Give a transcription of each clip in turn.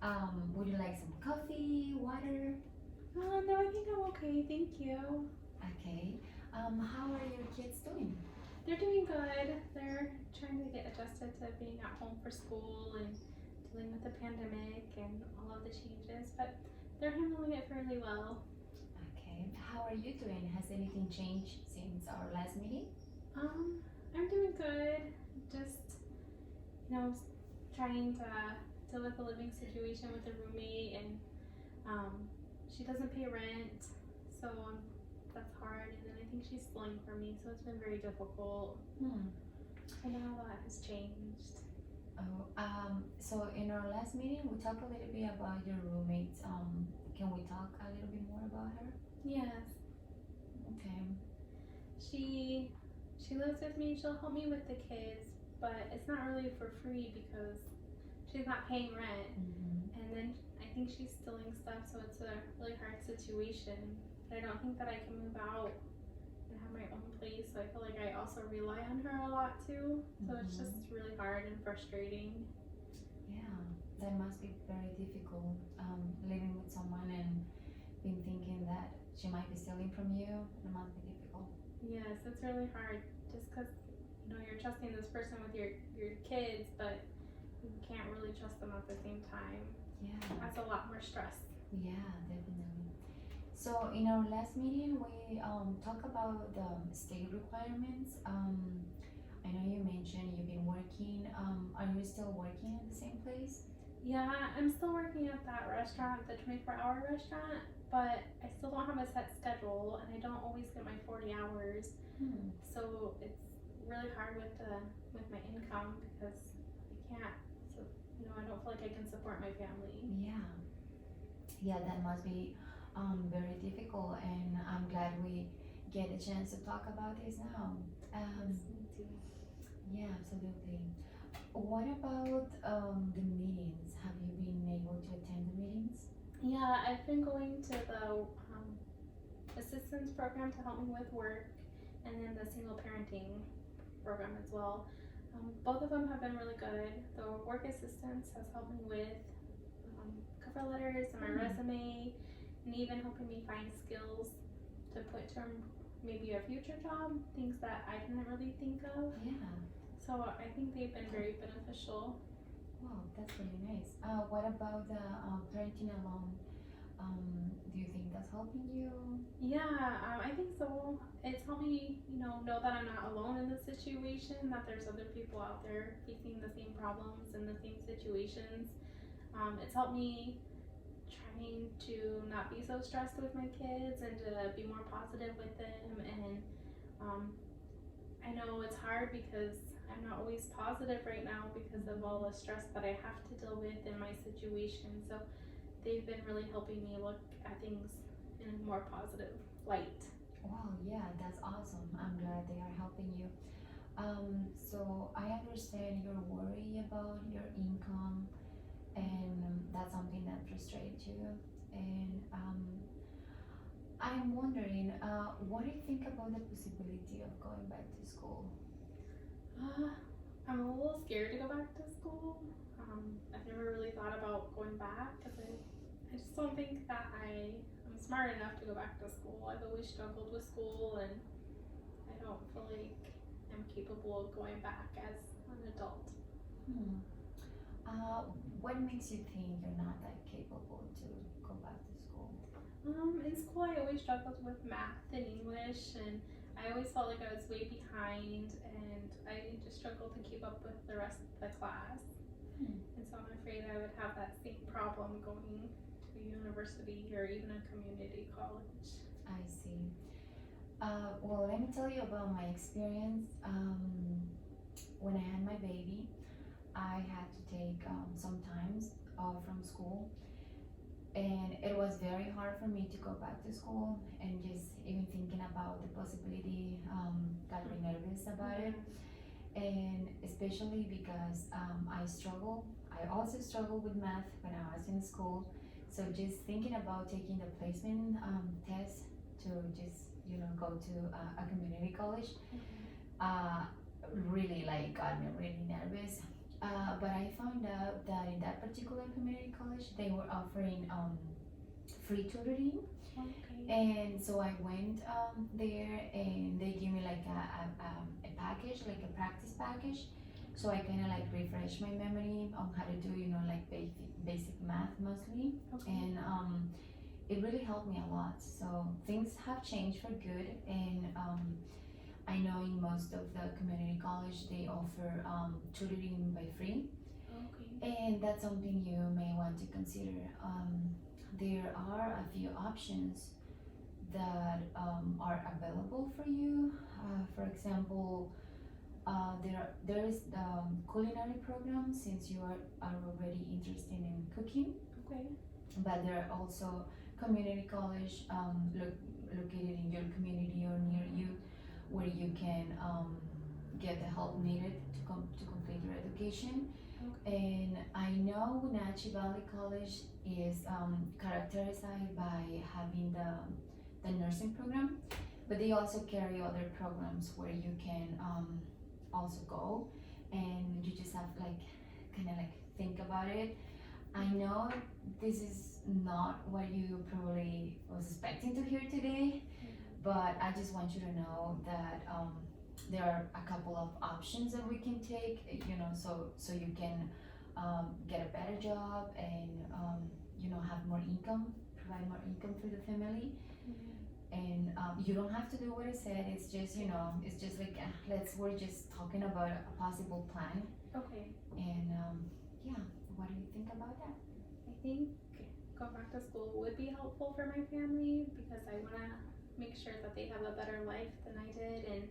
Would you like some coffee, water? No, I think I'm okay. Thank you. Okay. How are your kids doing? They're doing good. They're trying to get adjusted to being at home for school and dealing with the pandemic and all of the changes, but they're handling it fairly well. Okay. How are you doing? Has anything changed since our last meeting? Um, I'm doing good. Just, trying to deal with the living situation with a roommate, and she doesn't pay rent, so that's hard. And then I think she's stealing from me, so it's been very difficult. Hmm. And now that has changed. Oh, so in our last meeting, we talked a little bit about your roommate. Can we talk a little bit more about her? Yes, Okay. she she lives with me. She'll help me with the kids, but it's not really for free because she's not paying rent. Mm-hmm. And then I think she's stealing stuff, so it's a really hard situation. But I don't think that I can move out and have my own place, so I feel like I also rely on her a lot too. So it's just really hard and frustrating. Yeah, that must be very difficult. Living with someone and being thinking that she might be stealing from you. It must be difficult. Yes, it's really hard just because you're trusting this person with your kids, but you can't really trust them at the same time. Yeah. That's a lot more stress. Yeah, definitely. So in our last meeting, we talked about the state requirements. I know you mentioned you've been working. Are you still working at the same place? Yeah, I'm still working at that restaurant, the 24-hour restaurant, but I still don't have a set schedule, and I don't always get my 40 hours. Hmm. So it's really hard with my income because I can't. So I don't feel like I can support my family. Yeah. Yeah, that must be very difficult, and I'm glad we get a chance to talk about this now. Yes, me too. Yeah, absolutely. What about the meetings? Have you been able to attend the meetings? Yeah, I've been going to the assistance program to help me with work, and then the single parenting program as well. Both of them have been really good. The work assistance has helped me with cover letters and my resume, and even helping me find skills to put to maybe a future job, things that I didn't really think of. Yeah. So I think they've been very beneficial. Wow, that's really nice. What about the parenting alone? Do you think that's helping you? Yeah, I think so. It's helped me, know that I'm not alone in the situation, that there's other people out there facing the same problems and the same situations. It's helped me trying to not be so stressed with my kids and to be more positive with them. And I know it's hard because I'm not always positive right now because of all the stress that I have to deal with in my situation. So they've been really helping me look at things in a more positive light. Wow, yeah, that's awesome. I'm glad they are helping you. So I understand your worry about your income, and that's something that frustrates you. And I'm wondering, what do you think about the possibility of going back to school? I'm a little scared to go back to school. I've never really thought about going back because I just don't think that I'm smart enough to go back to school. I've always struggled with school, and I don't feel like I'm capable of going back as an adult. Hmm. What makes you think you're not that capable to go back to school? In school, I always struggled with math and English, and I always felt like I was way behind, and I just struggled to keep up with the rest of the class. Hmm. And so I'm afraid I would have that same problem going to a university or even a community college. I see. Well, let me tell you about my experience. When I had my baby, I had to take some times off from school, and it was very hard for me to go back to school. And just even thinking about the possibility, got me nervous about it. And especially because I also struggled with math when I was in school. So just thinking about taking the placement test to just go to a community college, really like got me really nervous. But I found out that in that that particular community college, they were offering free tutoring. Okay. And so I went there, and they gave me like a package, like a practice package. So I kind of like refresh my memory on how to do, like basic math mostly. Okay. And it really helped me a lot. So things have changed for good. And I know in most of the community college they offer tutoring by free, Okay. and that's something you may want to consider. There are a few options that are available for you. For example, there is the culinary program, since you are already interested in cooking, Okay. but there are also community college located in your community or near you, where you can get the help needed to complete your education. Okay. And I know Wenatchee Valley College is characterized by having the nursing program, but they also carry other programs where you can also go, and you just have like kind of like think about it. I know this is not what you probably was expecting to hear today, but I just want you to know that there are a couple of options that we can take, so you can get a better job, and have more income, provide more income for the family. And you don't have to do what I said. It's just it's just like we're just talking about a possible plan. Okay. And yeah, what do you think about that? I think going back to school would be helpful for my family because I want to make sure that they have a better life than I did, and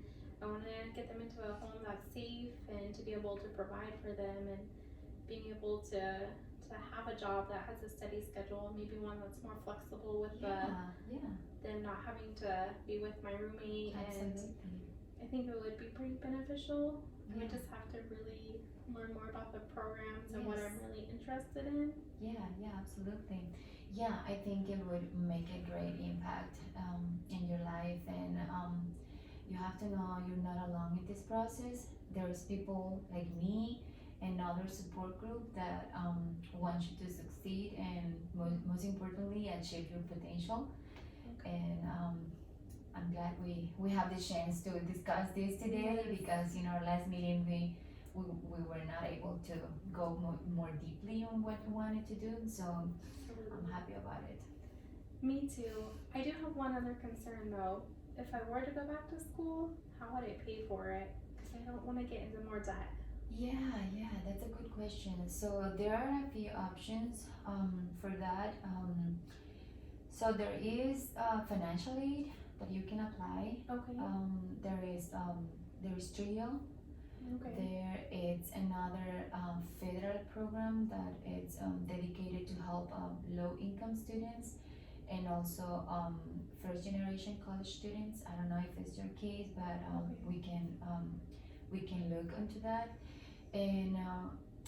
I want to get them into a home that's safe and to be able to provide for them, and being able to have a job that has a steady schedule, maybe one that's more flexible with Yeah, them not having to be with my roommate. absolutely. And I think it would be pretty beneficial. I would Yeah. just have to really learn more about the programs and what Yes. I'm really interested in. Yeah, absolutely. Yeah, I think it would make a great impact in your life, and you have to know you're not alone in this process. There's people like me and other support group that want you to succeed, and most importantly, achieve your potential. Okay. And I'm glad we have the chance to discuss this today, Yes. because in our last meeting we were not able to go more deeply on what we wanted to do, so I'm happy about it. Me too. I do have one other concern though. If I were to go back to school, how would I pay for it? Because I don't want to get into more debt. Yeah, that's a good question. So there are a few options for that. So there is financial aid that you can apply. Okay. There is TRIO. Okay. There is another federal program that it's dedicated to help low income students, and also first generation college students. I don't know if it's your case, but Okay. we can look into that. And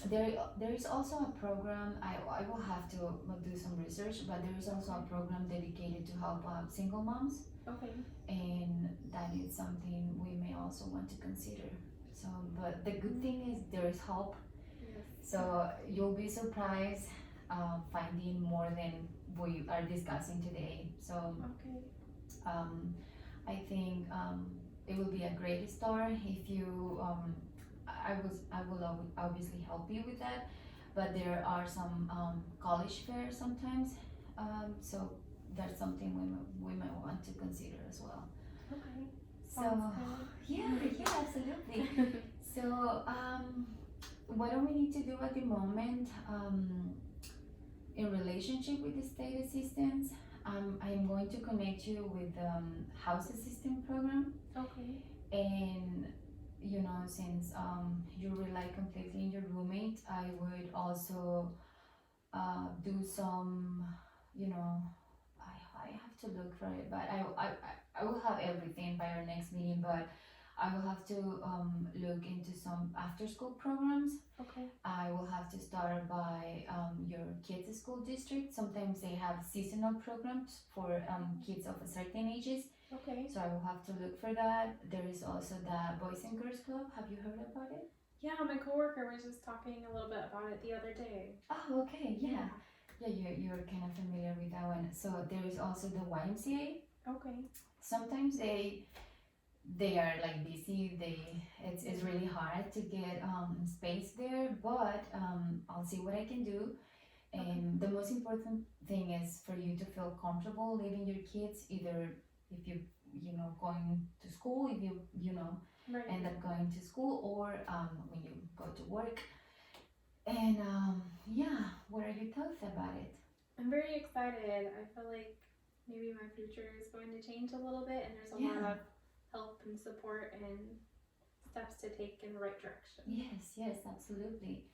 there is also a program. I will have to do some research, but there is also a program dedicated to help single moms, Okay. and that is something we may also want to consider. So, but the good thing is there is hope. Yes. So you'll be surprised finding more than we are discussing today. So Okay. I think it will be a great start if you. I will obviously help you with that, but there are some college fairs sometimes. So that's something we might want to consider as well. Okay. So Sounds good. yeah, absolutely. So what do we need to do at the moment in relationship with the state assistance? I'm going to connect you with house assistant program, Okay. and since you rely completely on your roommate, I would also do some, I have to look for it, but I will have everything by our next meeting, but I will have to look into some after school programs. Okay. I will have to start by your kids' school district. Sometimes they have seasonal programs for kids of a certain ages. Okay. So I will have to look for that. There is also the Boys and Girls Club. Have you heard about it? Yeah, my coworker was just talking a little bit about it the other day. Oh, okay, yeah. Yeah, you're kind of familiar with that one. So there is also the YMCA. Okay. Sometimes they are like busy. It's really hard to get space there, but I'll see what I can do. And the most important thing is for you to feel comfortable leaving your kids, either if you know going to school, if you know Right. end up going to school, or when you go to work. And yeah, what are your thoughts about it? I'm very excited. I feel like maybe my future is going to change a little bit, and there's a lot Yeah. of help and support and steps to take in the right direction. Yes, yes, absolutely.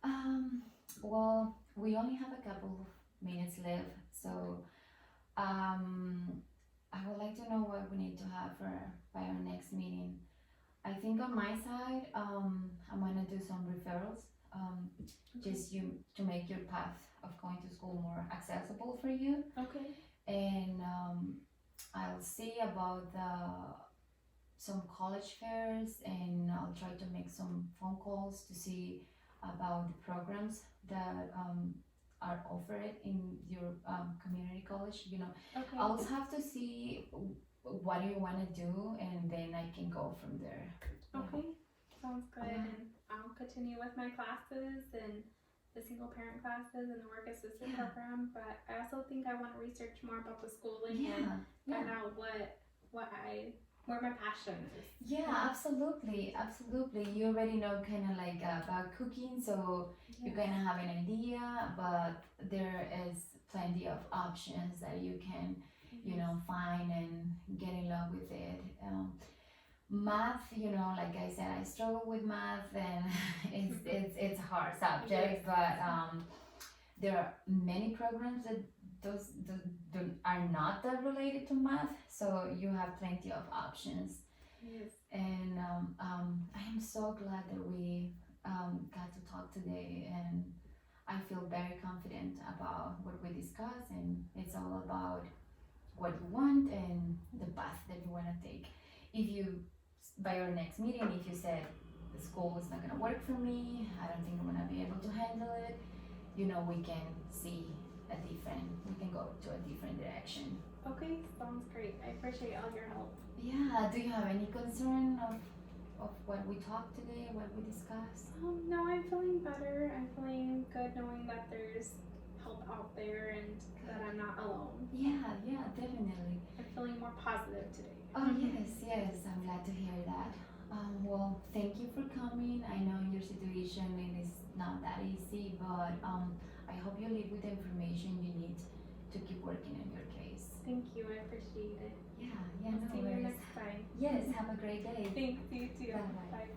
Um, well, we only have a couple of minutes left, so I would like to know what we need to have for by our next meeting. I think on my side, I'm gonna do some referrals, just you to make your path of going to school more accessible for you, Okay. and I'll see about some college fairs, and I'll try to make some phone calls to see about the programs that are offered in your community college. You know, Okay. I'll have to see what do you want to do, and then I can go from there. Okay. Sounds good. Yeah. And I'll continue with my classes and the single parent classes and the work assistant Yeah. program. But I also think I want to research more about the schooling and Yeah, find out where my passion is. yeah, absolutely, absolutely. You already know kind of like about cooking, so you're gonna have an idea, but there is plenty of options that you can, you know, find and get in love with it. Math, you know, like I said, I struggle with math, and it's a hard subject, but there are many programs that those are not that related to math, so you have plenty of options. Yes. And I am so glad that we got to talk today, and I feel very confident about what we discussed, and it's all about what you want and the path that you want to take. If you, by our next meeting, if you said the school is not going to work for me, I don't think I'm going to be able to handle it, you know, we can we can go to a different direction. Okay, sounds great. I appreciate all your help. Yeah, do you have any concern of what we talked today, what we discussed? No, I'm feeling better. I'm feeling good knowing that there's help out there and that I'm not alone. Yeah, yeah, definitely. I'm feeling more positive today. Oh, yes, yes, I'm glad to hear that. Well, thank you for coming. I know your situation it is not that easy, but I hope you leave with the information you need to keep working on your case. Thank you. I appreciate it. Yeah, I'll no see you worries. next time. Yes, have a great day. Thanks, you too. Bye-bye. Bye.